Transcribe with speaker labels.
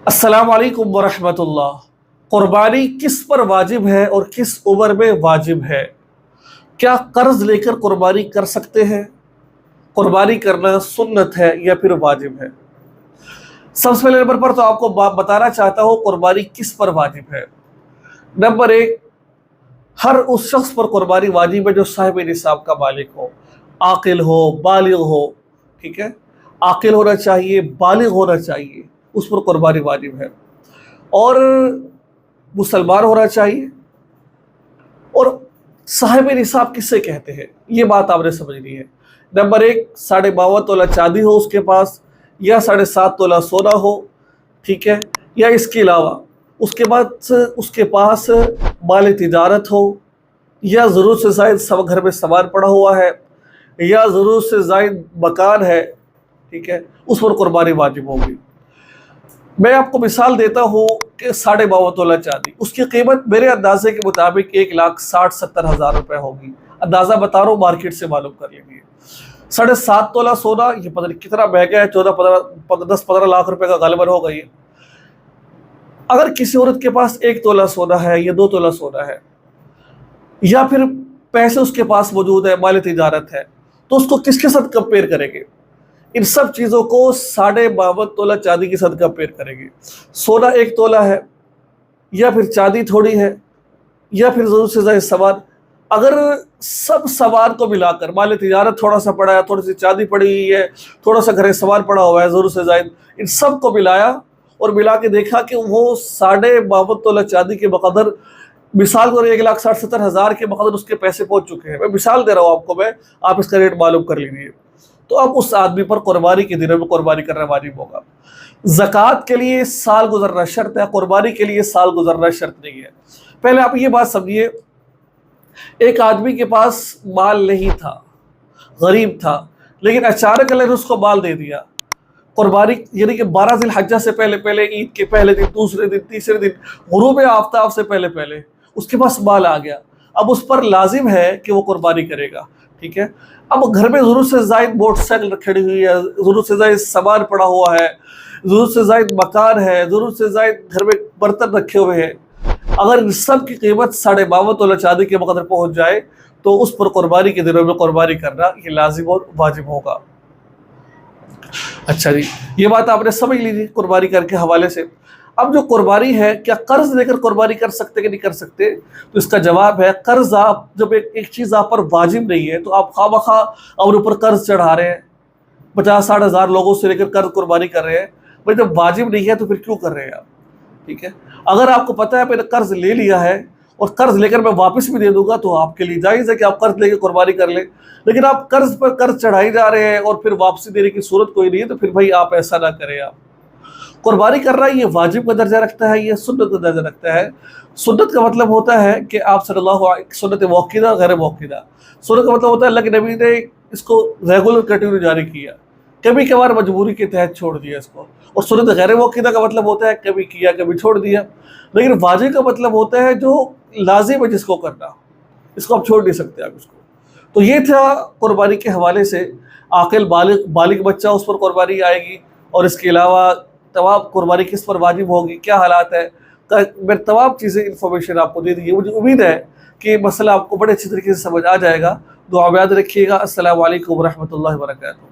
Speaker 1: अस्सलाम वालेकुम वरहमतुल्लाह। कुर्बानी किस पर वाजिब है और किस उम्र में वाजिब है? क्या कर्ज लेकर कुर्बानी कर सकते हैं? कुर्बानी करना सुन्नत है या फिर वाजिब है? सबसे पहले नंबर पर तो आपको बताना चाहता हूँ कुर्बानी किस पर वाजिब है। नंबर एक, हर उस शख्स पर कुर्बानी वाजिब है जो साहिब निसाब का मालिक हो, आकिल हो, बालिग हो। ठीक है, आकिल होना चाहिए, बालिग होना चाहिए, उस पर कुर्बानी वाजिब है। और मुसलमान होना चाहिए। और साहिब निसाब किससे कहते हैं, ये बात आपने समझनी है। नंबर एक, 52.5 तोला चांदी हो उसके पास, या 7.5 तोला सोना हो, ठीक है, या इसके अलावा उसके बाद उसके पास माल तिजारत हो, या ज़रूरत से ज़ायद सब घर में सामान पड़ा हुआ है, या ज़रूरत से ज़ायद मकान है, ठीक है, उस पर कुर्बानी वाजिब होगी। मैं आपको मिसाल देता हूँ कि 52.5 तोला चांदी, उसकी कीमत मेरे अंदाजे के मुताबिक 1,60,70,000 रुपये होगी। अंदाज़ा बता रहा हूँ, मार्केट से मालूम कर लेंगे। 7.5 तोला सोना, ये पता नहीं कितना महंगा है, 10-15 लाख रुपए का गालिबन होगा ये। अगर किसी औरत के पास 1 तोला सोना है या 2 तोला सोना है, या फिर पैसे उसके पास मौजूद है, माल तिजारत है, तो उसको किसके साथ कंपेयर करेंगे? इन सब चीज़ों को 52.5 तोला चांदी के साथ कंपेयर करेंगे। सोना 1 तोला है, या फिर चांदी थोड़ी है, या फिर ज़रूरत से ज़्यादा सामान। अगर सब सामान को मिलाकर, माल तिजारत थोड़ा सा पड़ा है, थोड़ी सी चांदी पड़ी हुई है, थोड़ा सा घर सामान पड़ा हुआ है ज़रूरत से ज़्यादा, इन सब को मिलाया और मिला के देखा कि वो 52.5 तोला चांदी के बकदर, मिसाल को 1,60,70,000 के बकदर उसके पैसे पहुंच चुके हैं। मैं मिसाल दे रहा हूँ आपको, मैं, आप इसका रेट मालूम कर लीजिए। तो अब उस आदमी पर कुर्बानी के दिनों में कुर्बानी करना वाजिब होगा। ज़कात के लिए साल गुजरना शर्त है, कुर्बानी के लिए साल गुजरना शर्त नहीं है। पहले आप ये बात समझिए, एक आदमी के पास माल नहीं था, गरीब था, लेकिन अचानक अल्लाह ने उसको माल दे दिया। कुर्बानी यानी कि 12 ज़िलहज्जा से पहले पहले, ईद के पहले दिन, दूसरे दिन, तीसरे दिन, गुरूब आफ्ताब से पहले पहले उसके पास माल आ गया। अब उस पर लाजिम है कि वो कुर्बानी करेगा। ठीक है, अब घर में ज़रूरत से ज़ायद मोटरसाइकिल खड़ी हुई है, ज़रूरत से ज़ायद सामान पड़ा हुआ है, ज़रूरत से ज़ायद मकान है, ज़रूरत से ज़ायद घर में बर्तन रखे हुए हैं। अगर इन सब की कीमत 52.5 तोला चांदी के बकदर पहुँच जाए तो उस पर कुर्बानी के दिनों में कुर्बानी करना ये लाजिम और वाजिब होगा। अच्छा जी, ये बात आपने समझ लीजिए कुर्बानी करके हवाले से। अब जो कुर्बानी है, क्या कर्ज लेकर कुर्बानी कर सकते कि नहीं कर सकते? तो इसका जवाब है, कर्ज आप जब एक चीज़ आप पर वाजिब नहीं है तो आप खामखा अपने ऊपर कर्ज चढ़ा रहे हैं, 50-60 हज़ार लोगों से लेकर कर्ज कुर्बानी कर रहे हैं। भाई जब वाजिब नहीं है तो फिर क्यों कर रहे हैं आप? ठीक है, अगर आपको पता है मैंने कर्ज ले लिया है और कर्ज लेकर मैं वापस भी दे दूंगा तो आपके लिए जायज़ है कि आप कर्ज लेकर कुर्बानी कर लें। लेकिन आप कर्ज पर कर्ज चढ़ाई जा रहे हैं और फिर वापसी देने की सूरत कोई नहीं है, तो फिर भाई आप ऐसा ना करें। आप कुर्बानी कर रहा है, ये वाजिब का दर्जा रखता है, ये सुन्नत का दर्जा रखता है। सुन्नत का मतलब होता है कि आप सल्लल्लाहु अलैहि सुन्नत मौक़ूदा गैर मौक़ूदा। सुन्नत का मतलब होता है अल्लाह के नबी ने इसको रेगुलर कैटेगरी जारी किया, कभी कभार मजबूरी के तहत छोड़ दिया इसको। और सुन्नत गैर मौक़ूदा का मतलब होता है कभी किया कभी छोड़ दिया। लेकिन वाजिब का मतलब होता है जो लाजिम है जिसको करना, इसको आप छोड़ नहीं सकते आप इसको। तो ये था कुर्बानी के हवाले से। आकिल बालिग बच्चा, उस पर कुर्बानी आएगी। और इसके अलावा तमाम कुर्बानी किस पर वाजिब होगी, क्या हालात है, मैं तमाम चीज़ें इन्फॉर्मेशन आपको दे दी है। मुझे उम्मीद है कि मसला आपको बड़े अच्छी तरीके से समझ आ जाएगा। दुआ में याद रखिएगा। अस्सलामु अलैकुम व रहमतुल्लाहि व बरकातुहू।